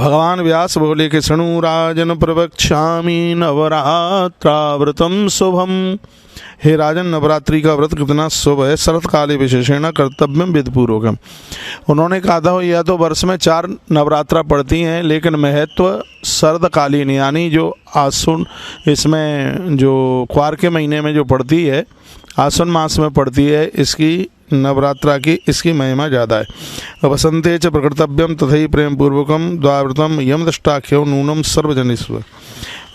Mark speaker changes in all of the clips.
Speaker 1: भगवान व्यास बोले कि शृणु राजन प्रवक्ष्यामि नवरात्राव्रतम शुभम। हे राजन, नवरात्रि का व्रत कितना शुभ है, शरत काले विशेषण कर्तव्यम विधिपूर्वकम। उन्होंने कहा था यह तो वर्ष में 4 नवरात्रा पड़ती हैं, लेकिन महत्व शरदकालीन यानी जो आश्विन, इसमें जो क्वार के महीने में जो पड़ती है, आश्विन मास में पड़ती है, इसकी नवरात्रा की इसकी महिमा ज़्यादा है। वसंते च प्रकर्तव्यम तथै प्रेम पूर्वकम द्वाव्रतम यमदष्टाख्यो नूनम सर्वजनिस्व।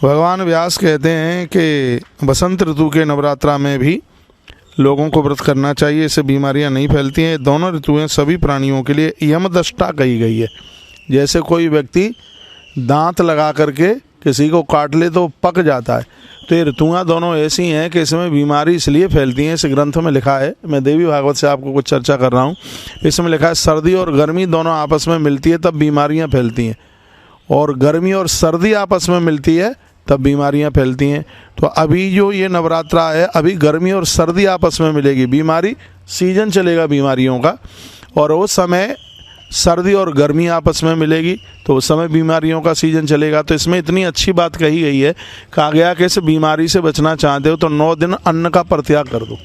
Speaker 1: भगवान व्यास कहते हैं कि बसंत ऋतु के नवरात्रा में भी लोगों को व्रत करना चाहिए, इससे बीमारियां नहीं फैलती हैं। दोनों ऋतुएं सभी प्राणियों के लिए यमदष्टा कही गई है। जैसे कोई व्यक्ति दांत लगा करके किसी को काट ले तो पक जाता है, तो ये ऋतुएं दोनों ऐसी हैं कि इसमें बीमारी इसलिए फैलती हैं। इस ग्रंथ में लिखा है, मैं देवी भागवत से आपको कुछ चर्चा कर रहा हूँ, इसमें लिखा है सर्दी और गर्मी दोनों आपस में मिलती है तब बीमारियाँ फैलती हैं, और गर्मी और सर्दी आपस में मिलती है तब बीमारियां फैलती हैं। तो अभी जो ये नवरात्रा है, अभी गर्मी और सर्दी आपस में मिलेगी, बीमारी सीजन चलेगा बीमारियों का, और उस समय सर्दी और गर्मी आपस में मिलेगी तो उस समय बीमारियों का सीजन चलेगा। तो इसमें इतनी अच्छी बात कही गई है, कहा गया कि इस बीमारी से बचना चाहते हो तो 9 दिन अन्न का परित्याग कर दो।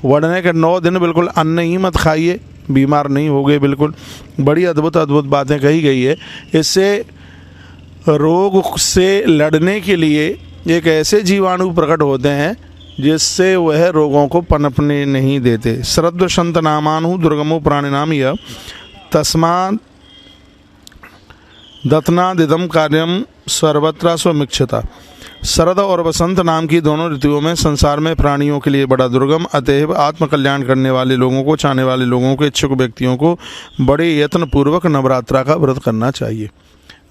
Speaker 1: वर्णने के 9 दिन बिल्कुल अन्न ही मत खाइए, बीमार नहीं होगे बिल्कुल। बड़ी अद्भुत अद्भुत बातें कही गई है। इससे रोग से लड़ने के लिए एक ऐसे जीवाणु प्रकट होते हैं जिससे वह रोगों को पनपने नहीं देते। श्रद्ध नामानु दुर्गमो प्राणिनाम यह तस्मात् दत्नादिदम कार्यम सर्वत्र स्वमिक्षता। शरद और वसंत नाम की दोनों ऋतुओं में संसार में प्राणियों के लिए बड़ा दुर्गम, अतएव आत्मकल्याण करने वाले लोगों को, चाहने वाले लोगों को, इच्छुक व्यक्तियों को बड़े यत्न पूर्वक नवरात्रा का व्रत करना चाहिए।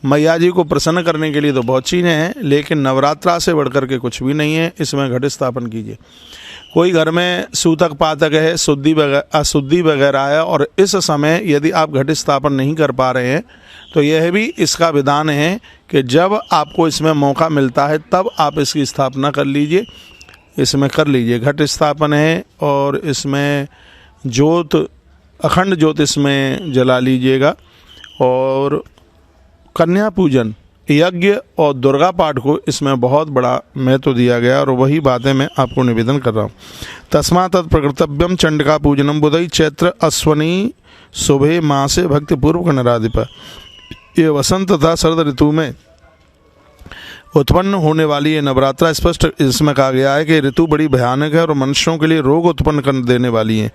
Speaker 1: मैया जी को प्रसन्न करने के लिए तो बहुत चीज़ें हैं, लेकिन नवरात्रा से बढ़कर के कुछ भी नहीं है। इसमें घट स्थापन कीजिए। कोई घर में सूतक पातक है, अशुद्धि वगैरह है, और इस समय यदि आप घट स्थापन नहीं कर पा रहे हैं तो यह भी इसका विधान है कि जब आपको इसमें मौका मिलता है तब आप इसकी स्थापना कर लीजिए, इसमें कर लीजिए। घट स्थापन है और इसमें ज्योत, अखंड ज्योत इसमें जला लीजिएगा, और कन्या पूजन, यज्ञ और दुर्गा पाठ को इसमें बहुत बड़ा महत्व दिया गया, और वही बातें मैं आपको निवेदन कर रहा हूँ। तस्मात् तत् प्रकृतव्यम चंडिका पूजनम बुधई चैत्र अश्वनी शुभे मासे भक्तिपूर्वक नराधिप। ये वसंत तथा शरद ऋतु में उत्पन्न होने वाली ये नवरात्रा स्पष्ट इसमें कहा गया है कि ऋतु बड़ी भयानक है और मनुष्यों के लिए रोग उत्पन्न कर देने वाली है,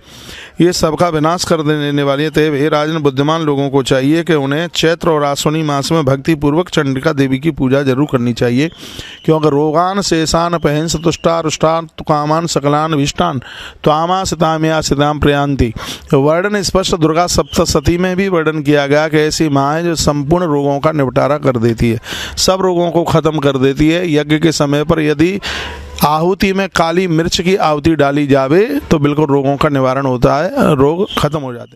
Speaker 1: ये सबका विनाश कर देने वाली है। तो हे राजन, बुद्धिमान लोगों को चाहिए कि उन्हें चैत्र और आश्विनी मास में भक्ति पूर्वक चंडिका देवी की पूजा जरूर करनी चाहिए, क्योंकि रोगान शेषान पहंस तुष्टा रुष्टान कामान सकलान विष्टान त्वामा सितामया सिताम प्रयांति। वर्णन स्पष्ट दुर्गा सप्तशती में भी वर्णन किया गया कि ऐसी माँ है जो संपूर्ण रोगों का निपटारा कर देती है, सब रोगों को खत्म कर देती है। यज्ञ के समय पर यदि आहुति में काली मिर्च की आहुति डाली जावे तो बिल्कुल रोगों का निवारण होता है, रोग खत्म हो जाते हैं।